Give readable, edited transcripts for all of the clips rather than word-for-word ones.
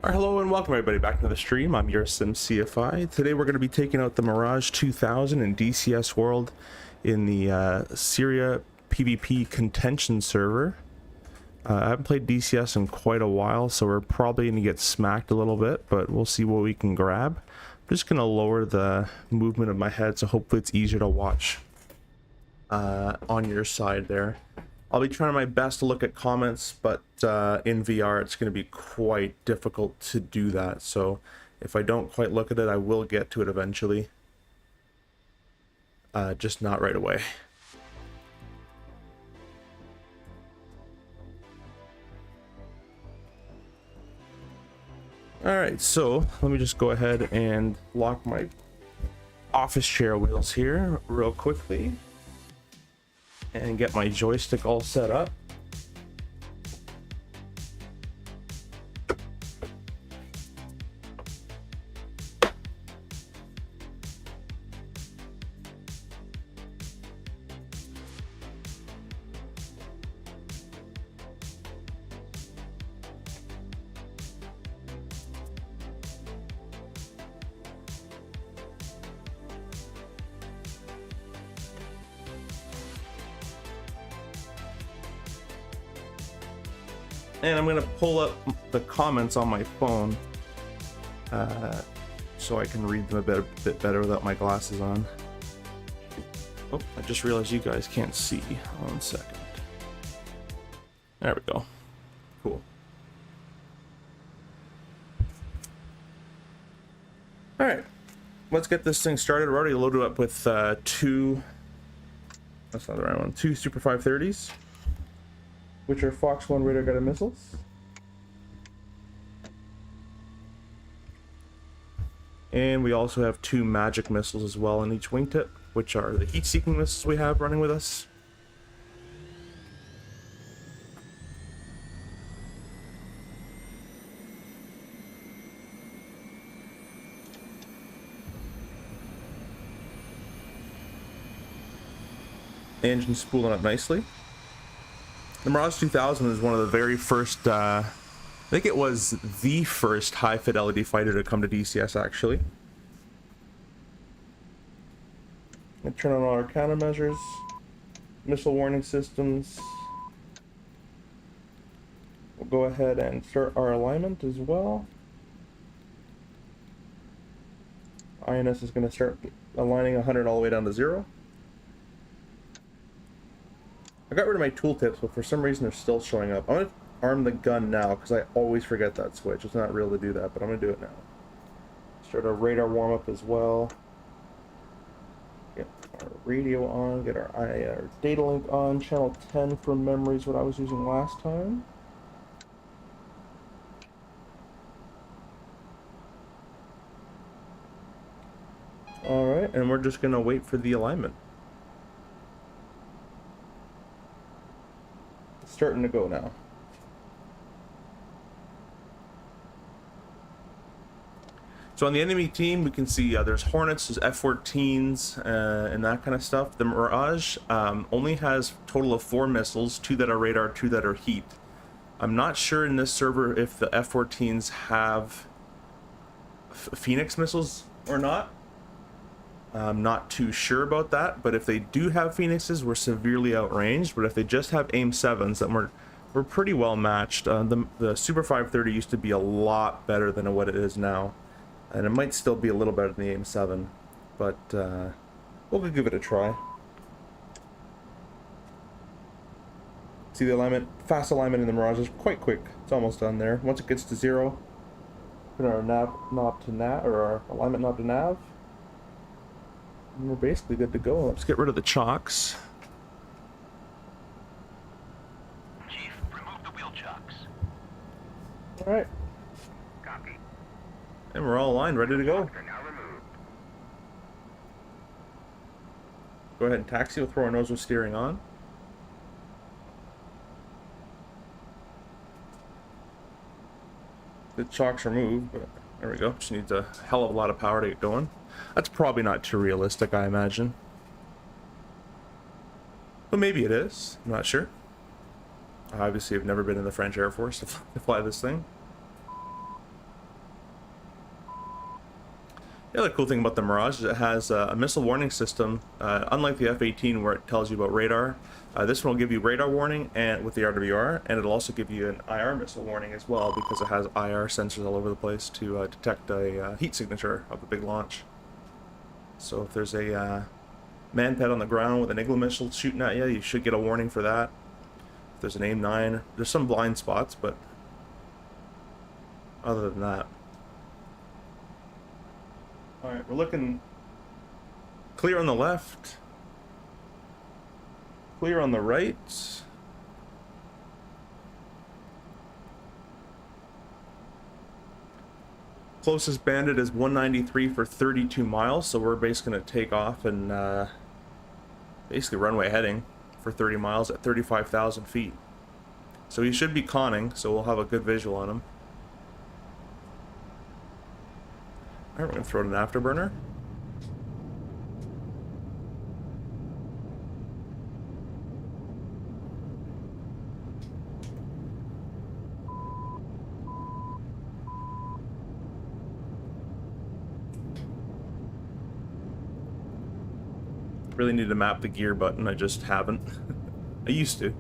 Alright, hello and welcome everybody back to the stream. I'm your Sim CFI. Today we're going to be taking out the Mirage 2000 in DCS World in the Syria PvP contention server. I haven't played DCS in quite a while, so we're probably going to get smacked a little bit, but we'll see what we can grab. I'm just going to lower the movement of my head, so hopefully it's easier to watch on your side there. I'll be trying my best to look at comments, but in VR it's going to be quite difficult to do that. So if I don't quite look at it, I will get to it eventually. Just not right away. Alright, so let me just go ahead and lock my office chair wheels here real quickly. And get my joystick all set up. And I'm going to pull up the comments on my phone so I can read them a bit better without my glasses on. Oh, I just realized you guys can't see. 1 second. There we go. Cool. All right, let's get this thing started. We're already loaded up with two. That's not the right one. 2 Super 530s. Which are Fox 1 radar guided missiles. And we also have 2 magic missiles as well in each wingtip, which are the heat-seeking missiles we have running with us. The engine's spooling up nicely. The Mirage 2000 is one of the very first, I think it was the first high fidelity fighter to come to DCS actually. We'll turn on all our countermeasures, missile warning systems. We'll go ahead and start our alignment as well. INS is going to start aligning 100 all the way down to 0. I got rid of my tooltips, but for some reason they're still showing up. I'm going to arm the gun now because I always forget that switch. It's not real to do that, but I'm going to do it now. Start our radar warm-up as well. Get our radio on, get our data link on. Channel 10 from memory is what I was using last time. Alright, and we're just going to wait for the alignment. Starting to go now. So on the enemy team, we can see there's Hornets, there's F-14s, and that kind of stuff. The Mirage only has a total of 4 missiles, 2 that are radar, 2 that are heat. I'm not sure in this server if the F-14s have Phoenix missiles or not. I'm not too sure about that, but if they do have Phoenixes, we're severely outranged. But if they just have AIM-7s, then we're pretty well matched. The Super 530 used to be a lot better than what it is now, and it might still be a little better than the AIM-7, but we'll give it a try. See the alignment, fast alignment in the Mirage is quite quick. It's almost done there. Once it gets to 0, put our knob to nav, or our alignment knob to nav. And we're basically good to go. Let's get rid of the chocks. Chief, remove the wheel chocks. Alright. Copy. And we're all aligned, ready to go. They're now removed. Go ahead and taxi. We'll throw our nose with steering on. The chocks are moved, but there we go. Just needs a hell of a lot of power to get going. That's probably not too realistic, I imagine. But maybe it is. I'm not sure. Obviously, I've never been in the French Air Force to fly this thing. The other cool thing about the Mirage is it has a missile warning system, unlike the F-18 where it tells you about radar. This one will give you radar warning and with the RWR, and it'll also give you an IR missile warning as well because it has IR sensors all over the place to detect a heat signature of a big launch. So if there's a man pad on the ground with an Igloo missile shooting at you, you should get a warning for that. If there's an AIM-9, there's some blind spots, but other than that. Alright, we're looking clear on the left, clear on the right. Closest bandit is 193 for 32 miles, so we're basically going to take off and basically runway heading for 30 miles at 35,000 feet. So he should be conning, so we'll have a good visual on him. Alright, we're going to throw it an afterburner. Really need to map the gear button, I just haven't. I used to.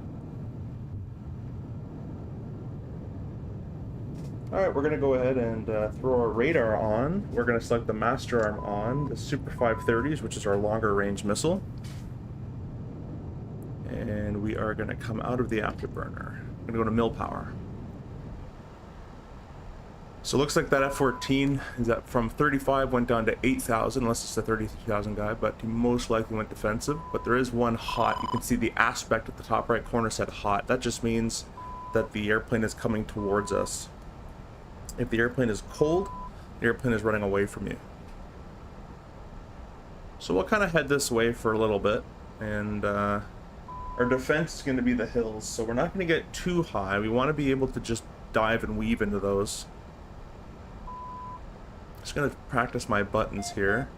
Alright, we're going to go ahead and throw our radar on. We're going to select the master arm on, the Super 530s, which is our longer range missile. And we are going to come out of the afterburner. We're going to go to mill power. So it looks like that F-14 is that from 35 went down to 8,000, unless it's the 33,000 guy, but he most likely went defensive. But there is one hot. You can see the aspect at the top right corner said hot. That just means that the airplane is coming towards us. If the airplane is cold, the airplane is running away from you. So we'll kind of head this way for a little bit, and our defense is going to be the hills, so we're not going to get too high. We want to be able to just dive and weave into those. Just going to practice my buttons here.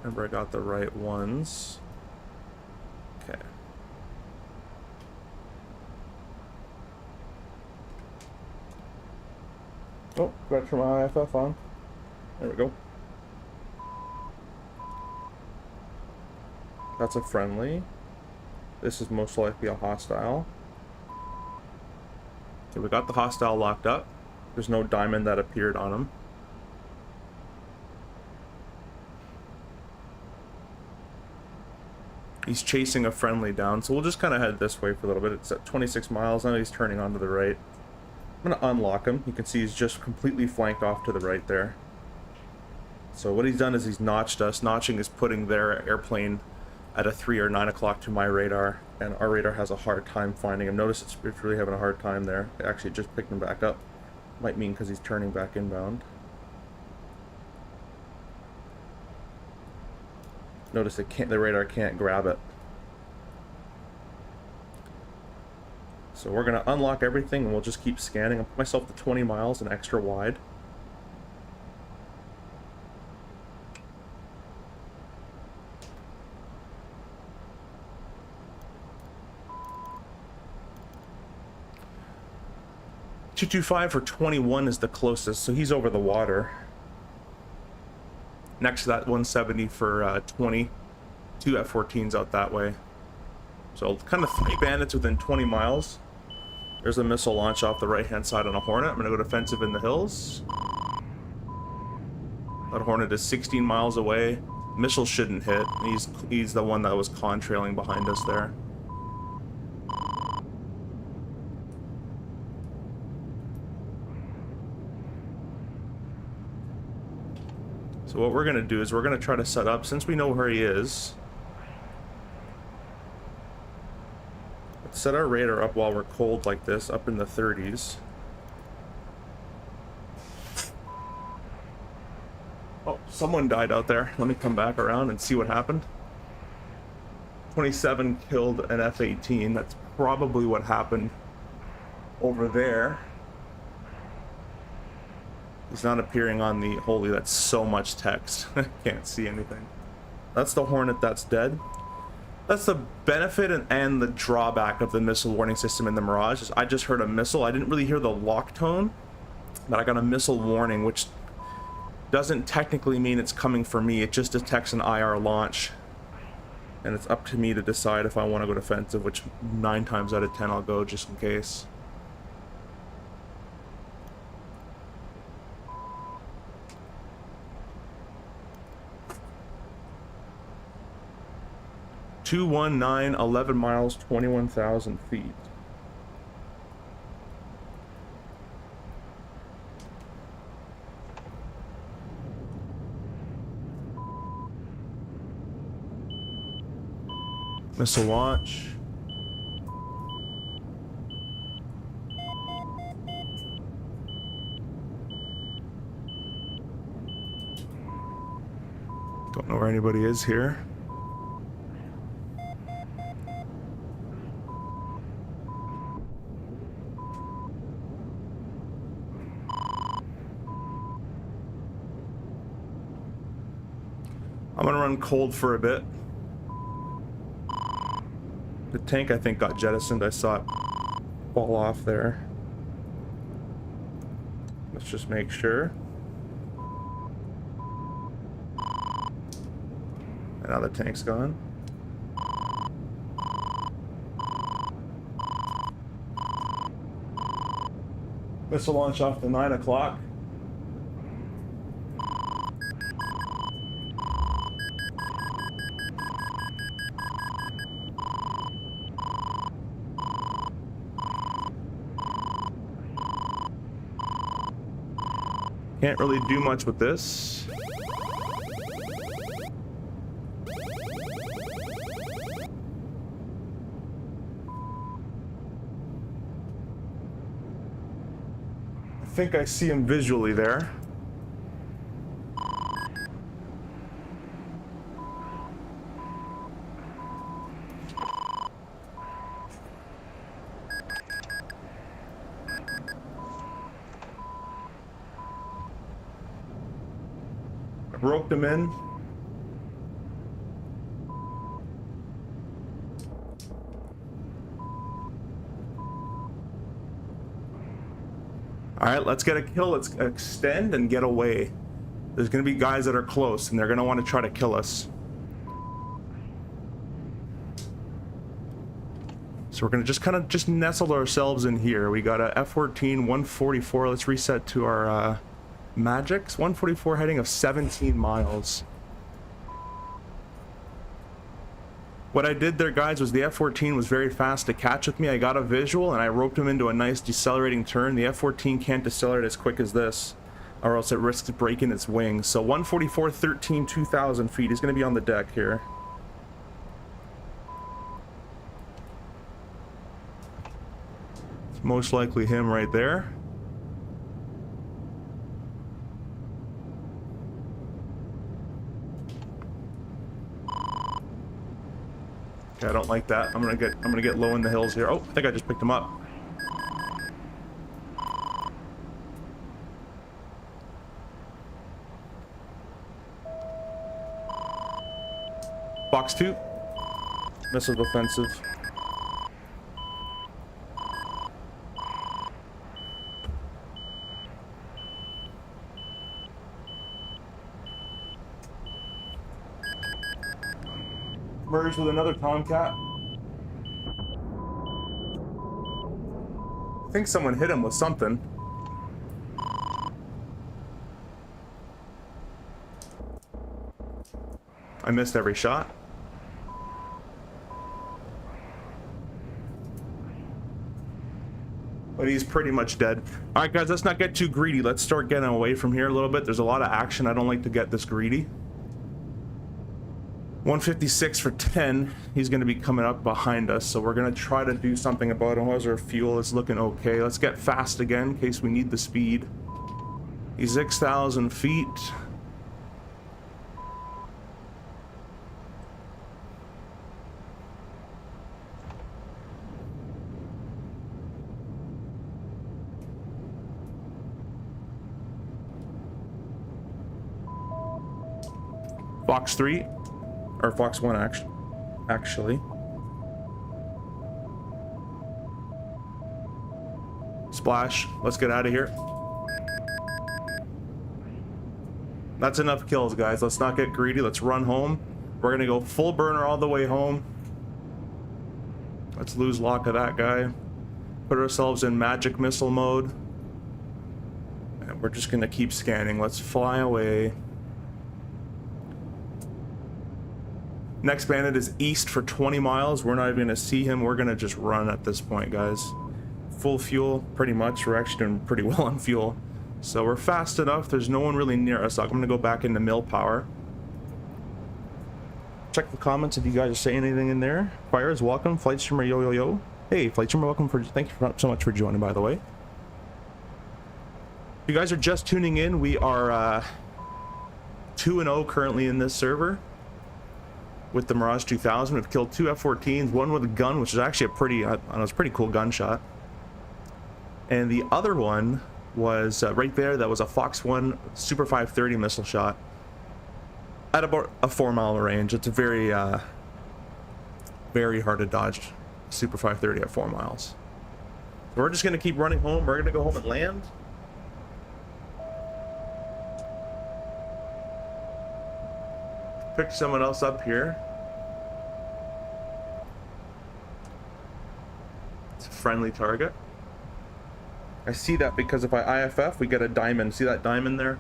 Remember, I got the right ones. Okay. Oh, got to turn my IFF on. There we go. That's a friendly. This is most likely a hostile. Okay, we got the hostile locked up. There's no diamond that appeared on him. He's chasing a friendly down, so we'll just kind of head this way for a little bit. It's at 26 miles. Now he's turning onto the right. I'm going to unlock him. You can see he's just completely flanked off to the right there. So what he's done is he's notched us. Notching is putting their airplane at a 3 or 9 o'clock to my radar, and our radar has a hard time finding him. Notice it's really having a hard time there. It actually just picked him back up. Might mean because he's turning back inbound. Notice the radar can't grab it. So we're going to unlock everything and we'll just keep scanning. I'll put myself to 20 miles and extra wide. .225 for 21 is the closest, so he's over the water. Next to that 170 for 20. 2 F-14s out that way. So kind of 3 bandits within 20 miles. There's a missile launch off the right-hand side on a Hornet. I'm going to go defensive in the hills. That Hornet is 16 miles away. Missile shouldn't hit. He's the one that was contrailing behind us there. So what we're going to do is we're going to try to set up, since we know where he is, let's set our radar up while we're cold like this, up in the 30s. Oh, someone died out there. Let me come back around and see what happened. 27 killed an F-18. That's probably what happened over there. He's not appearing on the... Holy, that's so much text. I can't see anything. That's the Hornet that's dead. That's the benefit and the drawback of the missile warning system in the Mirage. Is I just heard a missile. I didn't really hear the lock tone, but I got a missile warning, which doesn't technically mean it's coming for me. It just detects an IR launch. And it's up to me to decide if I want to go defensive, which 9 times out of 10 I'll go just in case. (219) 11 miles, 21,000 feet. Missile launch. Don't know where anybody is here. I'm gonna run cold for a bit. The tank, I think, got jettisoned. I saw it fall off there. Let's just make sure. And now the tank's gone. Missile launch off the 9 o'clock. Can't really do much with this. I think I see him visually there. Roped him in. All right, let's get a kill. Let's extend and get away. There's going to be guys that are close, and they're going to want to try to kill us. So we're going to just kind of just nestle ourselves in here. We got a F-14, 144. Let's reset to our Magics. 144 heading of 17 miles. What I did there, guys, was the F-14 was very fast to catch with me. I got a visual and I roped him into a nice decelerating turn. The F-14 can't decelerate as quick as this, or else it risks breaking its wings. So 144, 13, 2,000 feet. He's going to be on the deck here. It's most likely him right there. I don't like that. I'm gonna get low in the hills here. Oh, I think I just picked him up. Box 2. Missile defensive. Merged with another Tomcat. I think someone hit him with something. I missed every shot. But he's pretty much dead. All right, guys, let's not get too greedy. Let's start getting away from here a little bit. There's a lot of action. I don't like to get this greedy. 156 for 10. He's going to be coming up behind us, so we're going to try to do something about him. How's our fuel? It's looking okay. Let's get fast again in case we need the speed. He's 6,000 feet. Fox 3. Or Fox 1, actually. Splash. Let's get out of here. That's enough kills, guys. Let's not get greedy. Let's run home. We're gonna go full burner all the way home. Let's lose lock of that guy. Put ourselves in magic missile mode. And we're just gonna keep scanning. Let's fly away. Next bandit is east for 20 miles. We're not even gonna see him. We're gonna just run at this point, guys. Full fuel, pretty much. We're actually doing pretty well on fuel. So we're fast enough. There's no one really near us. I'm gonna go back into mill power. Check the comments if you guys are saying anything in there. Fires, welcome. Flight streamer, yo yo yo. Hey, flight streamer, welcome. Thank you so much for joining, by the way. If you guys are just tuning in, we are 2-0 currently in this server with the Mirage 2000. We've killed 2 F-14s, one with a gun, which is actually a pretty, it's a pretty cool gunshot. And the other one was right there. That was a Fox 1 Super 530 missile shot at about a 4-mile range. It's a very, very hard to dodge Super 530 at 4 miles. So we're just gonna keep running home. We're gonna go home and land. Pick someone else up here. It's a friendly target. I see that because if I IFF, we get a diamond. See that diamond there?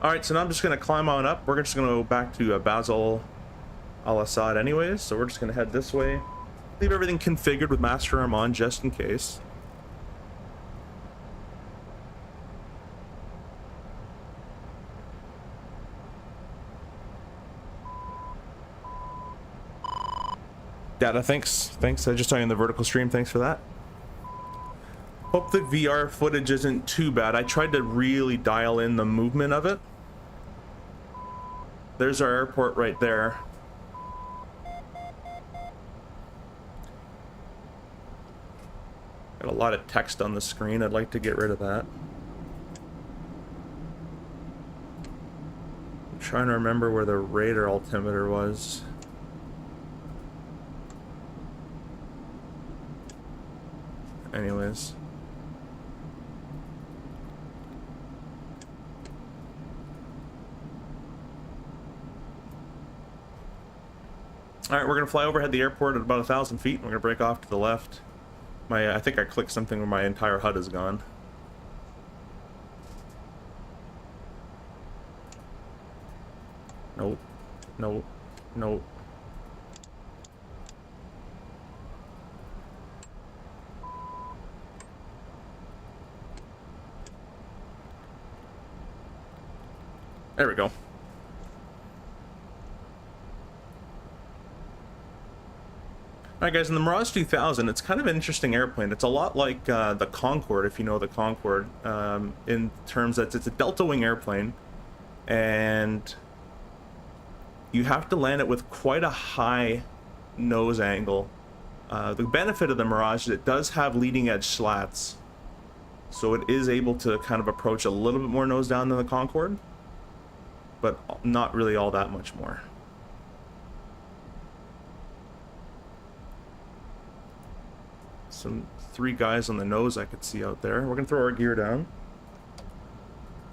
Alright, so now I'm just going to climb on up. We're just going to go back to Basel al-Assad anyways, so we're just going to head this way. Leave everything configured with Master Arm on just in case. Data, thanks. I just saw you in the vertical stream. Thanks for that. Hope the VR footage isn't too bad. I tried to really dial in the movement of it. There's our airport right there. Got a lot of text on the screen. I'd like to get rid of that. I'm trying to remember where the radar altimeter was. Anyways. Alright, we're gonna fly overhead the airport at about 1,000 feet. We're gonna break off to the left. I think I clicked something where my entire HUD is gone. Nope. Nope. Nope. There we go. Alright guys, in the Mirage 2000, it's kind of an interesting airplane. It's a lot like the Concorde, if you know the Concorde, in terms that it's a delta wing airplane, and you have to land it with quite a high nose angle. The benefit of the Mirage is it does have leading edge slats, so it is able to kind of approach a little bit more nose down than the Concorde, but not really all that much more. Some 3 guys on the nose I could see out there. We're gonna throw our gear down.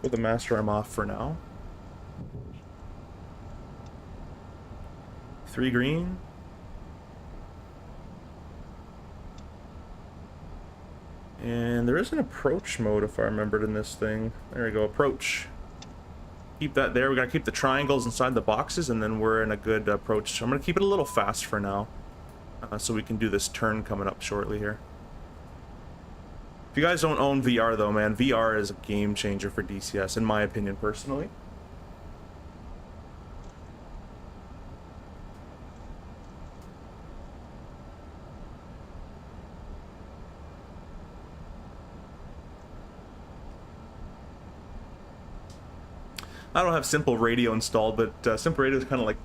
Put the master arm off for now. 3 green. And there is an approach mode if I remembered in this thing. There we go, approach. Keep that there. We gotta keep the triangles inside the boxes, and then we're in a good approach. I'm gonna keep it a little fast for now, so we can do this turn coming up shortly here. If you guys don't own VR though, man, VR is a game changer for DCS, in my opinion, personally. I don't have Simple Radio installed, but Simple Radio is kind of like,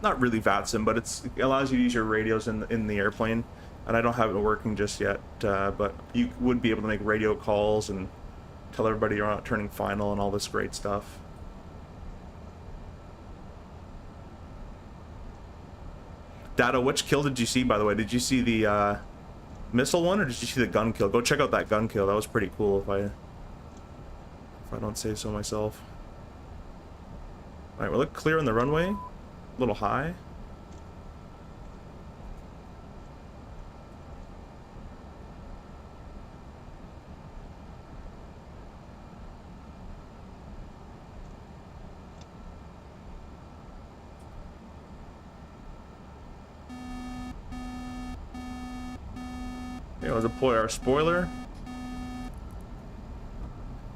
not really VATSIM, but it allows you to use your radios in the airplane, and I don't have it working just yet, but you would be able to make radio calls and tell everybody you're not turning final and all this great stuff. Dado, which kill did you see, by the way? Did you see the missile one, or did you see the gun kill? Go check out that gun kill. That was pretty cool, if I don't say so myself. All right, we look clear on the runway. A little high. Okay, we'll deploy our spoiler.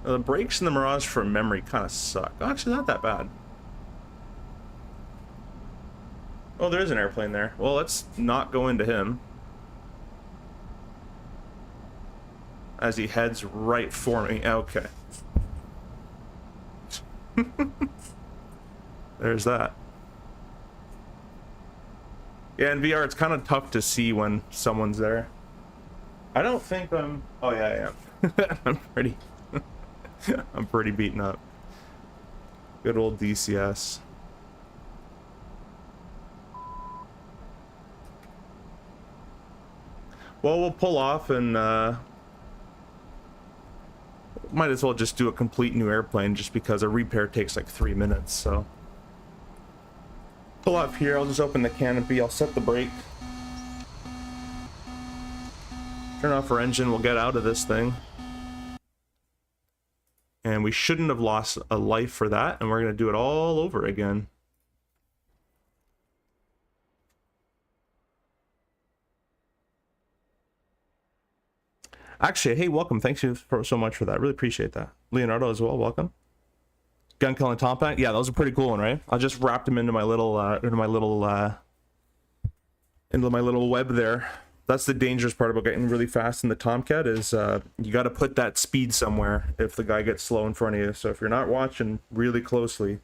Now, the brakes in the Mirage for memory kind of suck. Actually, not that bad. Oh, there is an airplane there. Well, let's not go into him as he heads right for me. Okay. There's that. Yeah, in VR, it's kind of tough to see when someone's there. I don't think I'm... Oh, yeah, I am. I'm pretty... I'm pretty beaten up. Good old DCS. Well, we'll pull off and might as well just do a complete new airplane just because a repair takes like 3 minutes, so. Pull up here, I'll just open the canopy, I'll set the brake. Turn off our engine, we'll get out of this thing. And we shouldn't have lost a life for that, and we're going to do it all over again. Actually, hey, welcome. Thanks you so much for that. Really appreciate that. Leonardo as well, welcome. Gun kill and Tomcat. Yeah, that was a pretty cool one, right? I just wrapped him into my little web there. That's the dangerous part about getting really fast in the Tomcat is you got to put that speed somewhere if the guy gets slow in front of you. So if you're not watching really closely.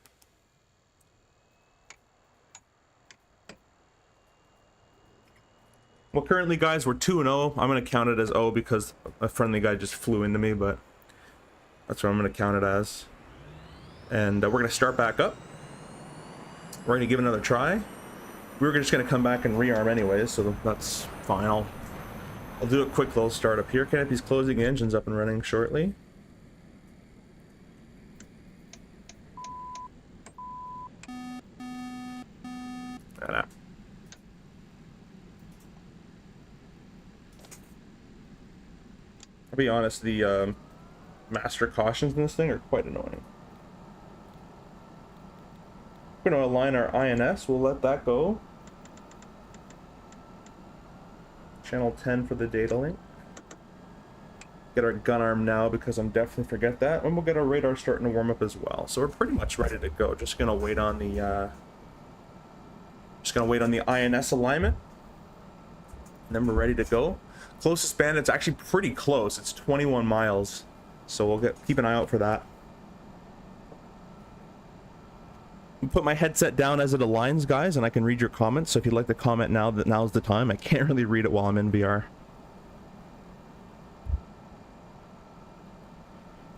Well, currently, guys, we're 2-0. I'm going to count it as O because a friendly guy just flew into me, but that's what I'm going to count it as. And we're going to start back up. We're going to give it another try. We were just going to come back and rearm anyways, so that's fine. I'll do a quick little start up here. Canopy's closing, engine's up and running shortly. I'll be honest, the master cautions in this thing are quite annoying. We're going to align our INS, we'll let that go. Channel 10 for the data link. Get our gun arm now because I'm definitely forget that. And we'll get our radar starting to warm up as well. So we're pretty much ready to go. Just gonna wait on the INS alignment. And then we're ready to go. Closest band, it's actually pretty close. It's 21 miles. So we'll keep an eye out for that. Put my headset down as it aligns, guys, and I can read your comments. So if you'd like to comment now, now's the time. I can't really read it while I'm in VR.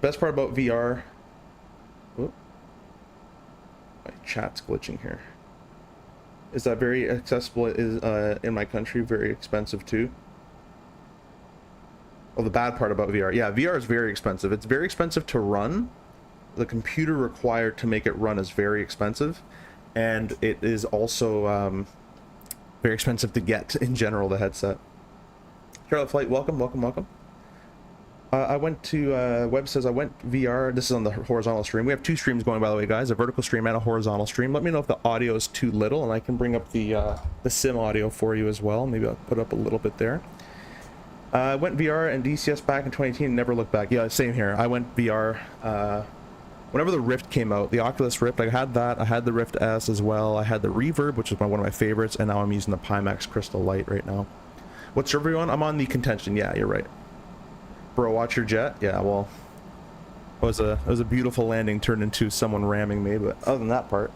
Best part about VR... Whoop. My chat's glitching here. Is that very accessible is in my country, very expensive too. Well, the bad part about VR, yeah, VR is very expensive. It's very expensive to run. The computer required to make it run is very expensive, and it is also very expensive to get in general, the headset. Charlotte Flight, welcome, welcome, welcome. I went to, Web says I went VR, this is on the horizontal stream. We have two streams going, by the way, guys, a vertical stream and a horizontal stream. Let me know if the audio is too little, and I can bring up the sim audio for you as well. Maybe I'll put up a little bit there. I went VR and DCS back in 2018 and never looked back. Yeah, same here. I went VR, whenever the Rift came out, the Oculus Rift, I had that. I had the Rift S as well. I had the Reverb, which is one of my favorites, and now I'm using the Pimax Crystal Light right now. What server are you on? I'm on the Contention. Yeah, you're right. Bro, watch your jet. Yeah, well, it was a beautiful landing turned into someone ramming me, but other than that part.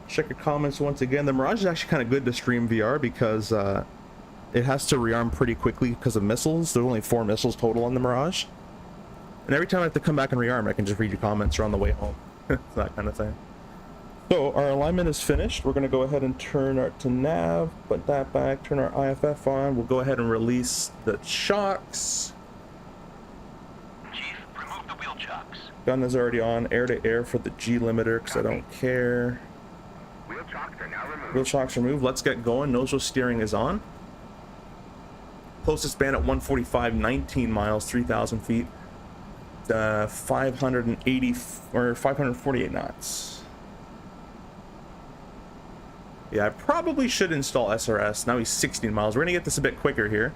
Check your comments once again. The Mirage is actually kind of good to stream VR because it has to rearm pretty quickly because of missiles. There's only 4 missiles total on the Mirage. And every time I have to come back and rearm, I can just read your comments or on the way home. It's that kind of thing. So our alignment is finished. We're going to go ahead and turn our to nav, put that back, turn our IFF on. We'll go ahead and release the shocks. Chief, remove the wheel chocks. Gun is already on. Air to air for the G limiter because I don't care. Wheel chocks are now removed. Wheel shocks removed. Let's get going. Nozzle steering is on. Closest band at 145, 19 miles, 3,000 feet. 580 or 548 knots. Yeah, I probably should install SRS. Now he's 16 miles. We're gonna get this a bit quicker here.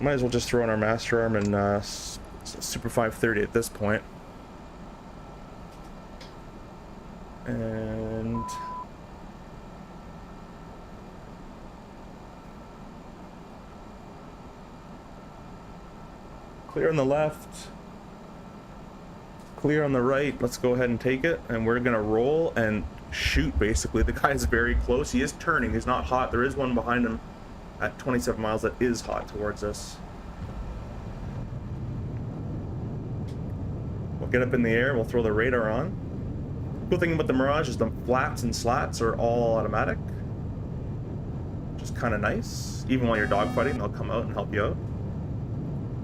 Might as well just throw in our master arm and Super 530 at this point. And clear on the left, clear on the right. Let's go ahead and take it, and we're gonna roll and shoot. Basically, the guy is very close. He is turning. He's not hot. There is one behind him at 27 miles that is hot towards us. We'll get up in the air. We'll throw the radar on. Cool thing about the Mirage is the flats and slats are all automatic, which is kind of nice. Even while you're dogfighting, they'll come out and help you out.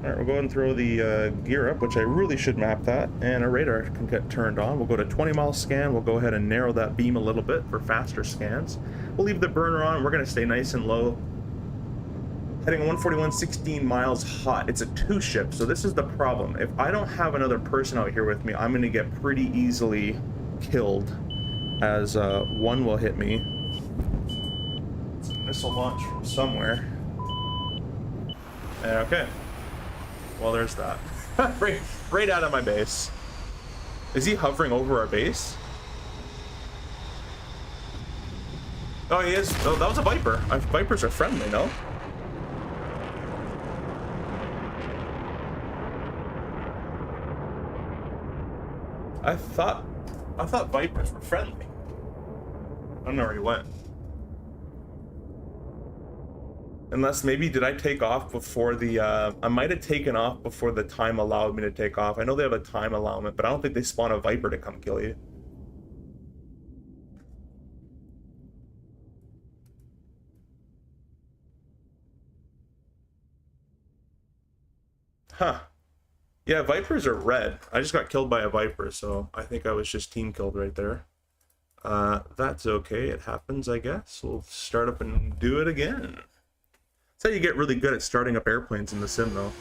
All right, we'll go ahead and throw the gear up, which I really should map that, and our radar can get turned on. We'll go to 20-mile scan. We'll go ahead and narrow that beam a little bit for faster scans. We'll leave the burner on. We're going to stay nice and low. Heading 141, 16 miles hot. It's a two-ship, so this is the problem. If I don't have another person out here with me, I'm going to get pretty easily killed, as one will hit me. It's a missile launch from somewhere. Okay. Well, there's that. right out of my base. Is he hovering over our base? Oh, he is. Oh, that was a Viper. Vipers are friendly, no? I thought Vipers were friendly. I don't know where he went. Unless maybe, did I take off before the, I might have taken off before the time allowed me to take off. I know they have a time allowment, but I don't think they spawn a Viper to come kill you. Huh. Yeah, Vipers are red. I just got killed by a Viper, so I think I was just team killed right there. That's okay. It happens, I guess. We'll start up and do it again. That's how you get really good at starting up airplanes in the sim, though.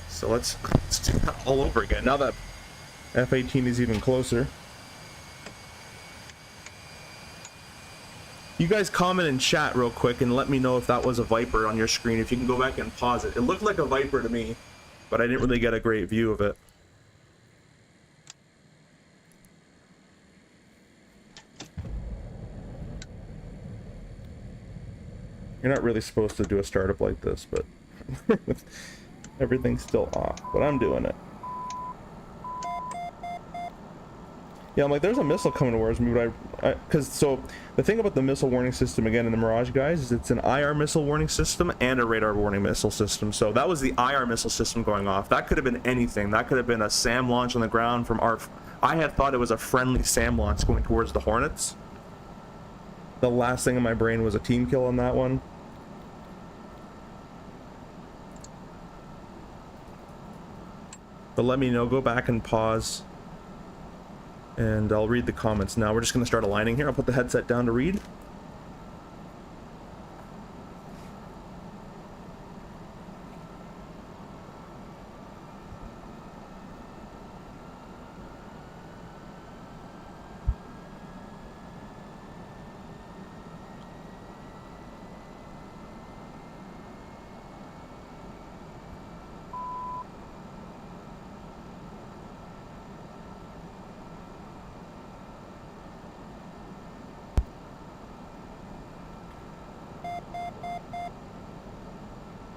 So let's do that all over again. Now that F-18 is even closer. You guys comment in chat real quick and let me know if that was a Viper on your screen. If you can go back and pause it. It looked like a Viper to me, but I didn't really get a great view of it. You're not really supposed to do a startup like this, but everything's still off, but I'm doing it. Yeah, I'm like, there's a missile coming towards me, but so the thing about the missile warning system again in the Mirage, guys, is it's an IR missile warning system and a radar warning missile system. So that was the IR missile system going off. That could have been anything. That could have been a SAM launch on the ground from our, I had thought it was a friendly SAM launch going towards the Hornets. The last thing in my brain was a team kill on that one. But let me know, go back and pause, and I'll read the comments now. We're just going to start aligning here. I'll put the headset down to read.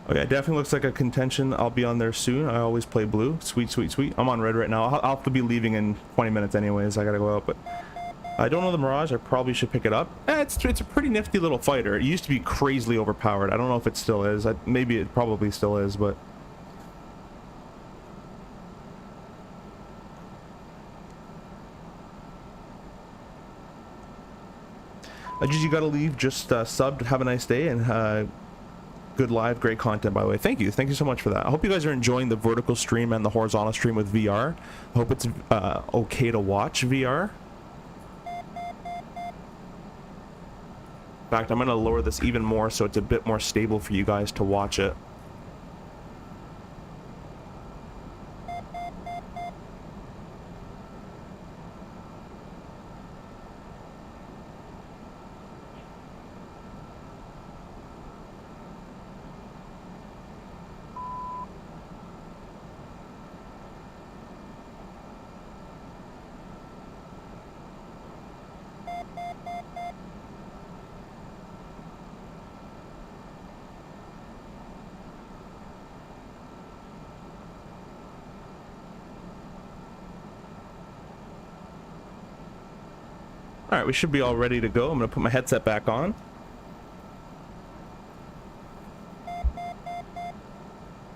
Okay, it definitely looks like a contention. I'll be on there soon. I always play blue. Sweet, sweet, sweet. I'm on red right now. I'll have to be leaving in 20 minutes anyways. I gotta go out, but I don't know the Mirage. I probably should pick it up. It's a pretty nifty little fighter. It used to be crazily overpowered. I don't know if it still is. Maybe it probably still is, but... Just you gotta leave, just subbed, have a nice day, and good live, great content, by the way. Thank you so much for that. I hope you guys are enjoying the vertical stream and the horizontal stream with VR. I hope it's okay to watch VR. In fact, I'm gonna lower this even more so it's a bit more stable for you guys to watch it. All right, we should be all ready to go. I'm gonna put my headset back on.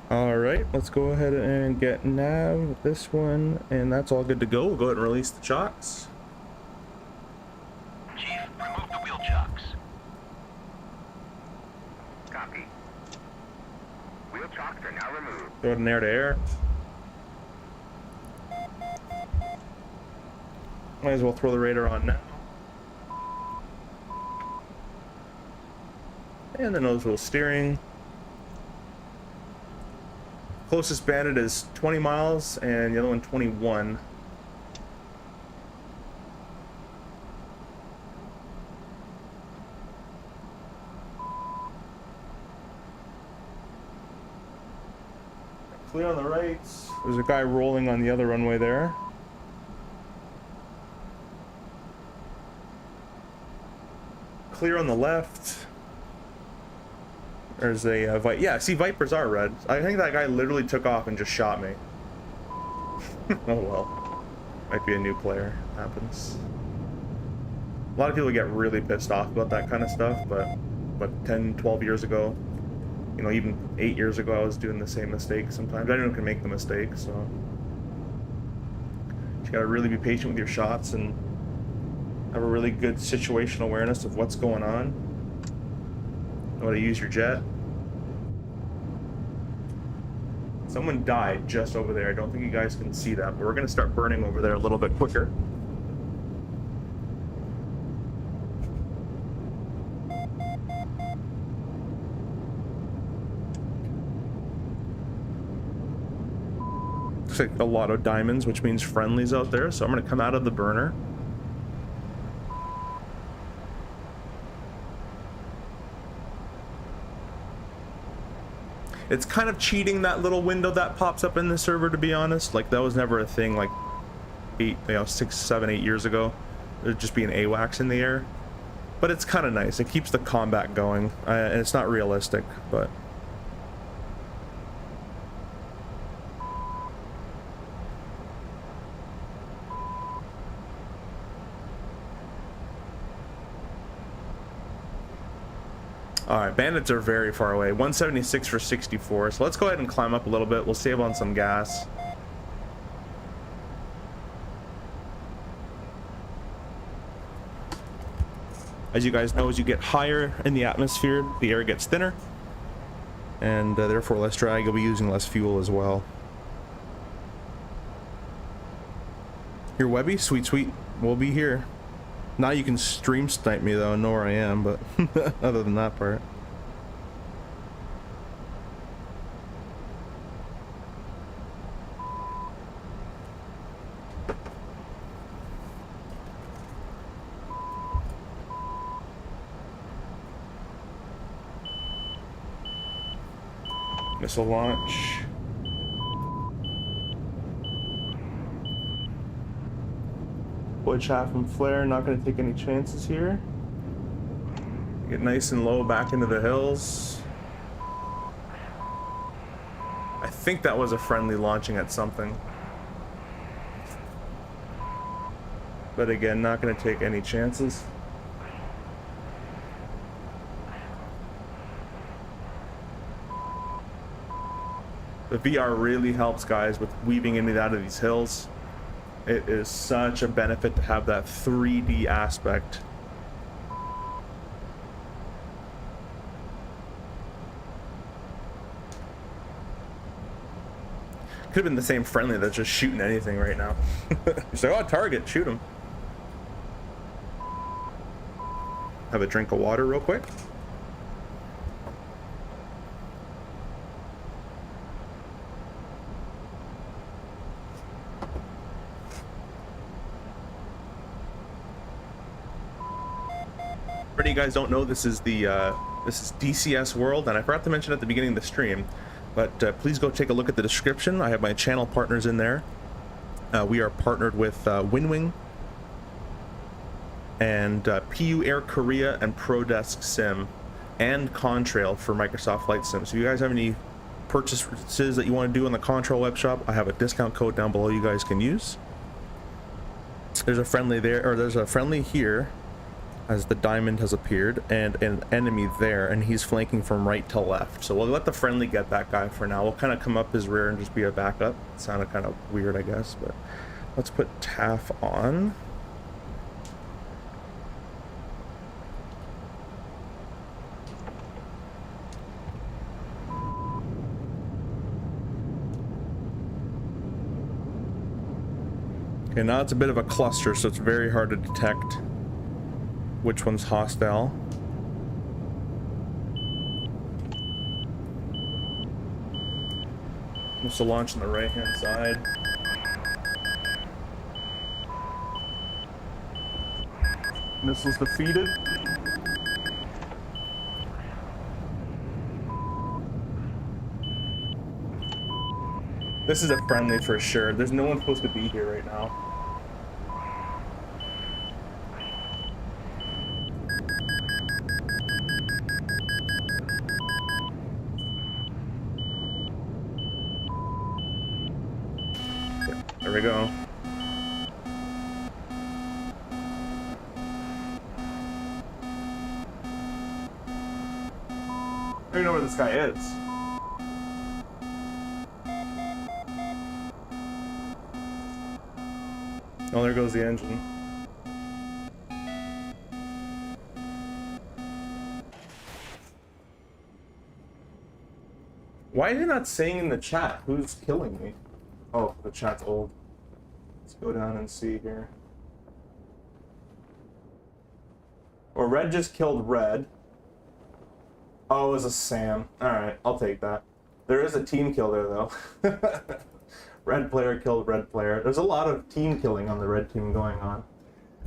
All right, let's go ahead and get nav with this one, and that's all good to go. We'll go ahead and release the chocks. Chief, remove the wheel chocks. Copy. Wheel chocks are now removed. Throw it in air to air. Might as well throw the radar on now. And the nose wheel steering. Closest bandit is 20 miles and the other one 21. Clear on the right. There's a guy rolling on the other runway there. Clear on the left. There's a yeah, see, Vipers are red. I think that guy literally took off and just shot me. Oh well. Might be a new player. Happens. A lot of people get really pissed off about that kind of stuff, but 10, 12 years ago, you know, even 8 years ago, I was doing the same mistake sometimes. Anyone can make the mistake, so you gotta really be patient with your shots and have a really good situational awareness of what's going on. Know how to use your jet. Someone died just over there. I don't think you guys can see that, but we're gonna start burning over there a little bit quicker. Looks like a lot of diamonds, which means friendlies out there, so I'm gonna come out of the burner. It's kind of cheating, that little window that pops up in the server, to be honest. Like, that was never a thing like 6, 7, 8 years ago. There'd just be an AWACS in the air. But it's kind of nice. It keeps the combat going. And it's not realistic, but... Alright, bandits are very far away. 176 for 64. So let's go ahead and climb up a little bit. We'll save on some gas. As you guys know, as you get higher in the atmosphere, the air gets thinner. And therefore less drag. You'll be using less fuel as well. Your Webby? Sweet, sweet. We'll be here. Now you can stream snipe me though and know where I am, but other than that part. Missile launch. Wood chaff and flare, not going to take any chances here. Get nice and low back into the hills. I think that was a friendly launching at something. But again, not going to take any chances. The VR really helps, guys, with weaving in and out of these hills. It is such a benefit to have that 3D aspect. Could have been the same friendly that's just shooting anything right now. He's like, oh, target, shoot him. Have a drink of water real quick. For any of you guys don't know, this is DCS World, and I forgot to mention at the beginning of the stream, but please go take a look at the description. I have my channel partners in there. We are partnered with Winwing and PU Air Korea and ProDesk Sim and Contrail for Microsoft Flight Sim. So if you guys have any purchases that you want to do on the Contrail web shop, I have a discount code down below you guys can use. There's a friendly there, or there's a friendly here as the diamond has appeared, and an enemy there, and he's flanking from right to left. So we'll let the friendly get that guy for now. We'll kind of come up his rear and just be a backup. It sounded kind of weird, I guess, but let's put TAF on. Okay, now it's a bit of a cluster, so it's very hard to detect which one's hostile. Missile launch on the right hand side. Missiles defeated. This is a friendly for sure. There's no one supposed to be here right now. There we go. I don't even know where this guy is. Oh, there goes the engine. Why are you not saying in the chat who's killing me? Oh, the chat's old. Let's go down and see here. Well, red just killed red. Oh, it was a Sam. Alright, I'll take that. There is a team kill there, though. Red player killed red player. There's a lot of team killing on the red team going on.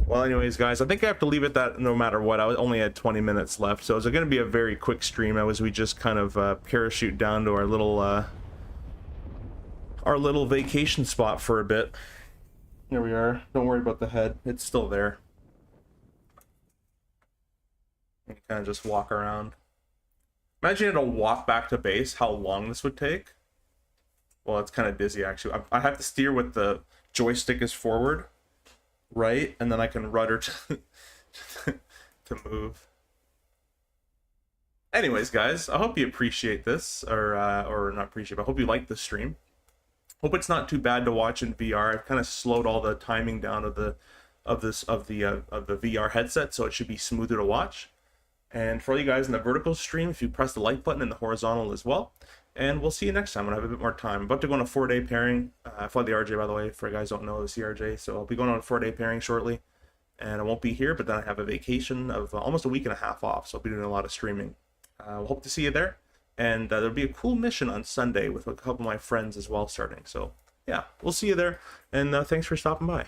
Well, anyways, guys, I think I have to leave it that no matter what. I only had 20 minutes left, so it's going to be a very quick stream as we just kind of parachute down to our little vacation spot for a bit. Here we are. Don't worry about the head. It's still there. You kind of just walk around. Imagine you had to walk back to base, how long this would take. Well, it's kind of dizzy, actually. I have to steer with the joystick is forward, right? And then I can rudder to move. Anyways, guys, I hope you appreciate this, or not appreciate, but I hope you like the stream. Hope it's not too bad to watch in VR. I've kind of slowed all the timing down of the VR headset, so it should be smoother to watch. And for all you guys in the vertical stream, if you press the like button and the horizontal as well. And we'll see you next time when I have a bit more time. I'm about to go on a 4-day pairing. I fly the RJ, by the way, for you guys who don't know the CRJ. So I'll be going on a 4-day pairing shortly. And I won't be here, but then I have a vacation of almost a week and a half off. So I'll be doing a lot of streaming. We'll hope to see you there. And there'll be a cool mission on Sunday with a couple of my friends as well starting. So yeah, we'll see you there. And thanks for stopping by.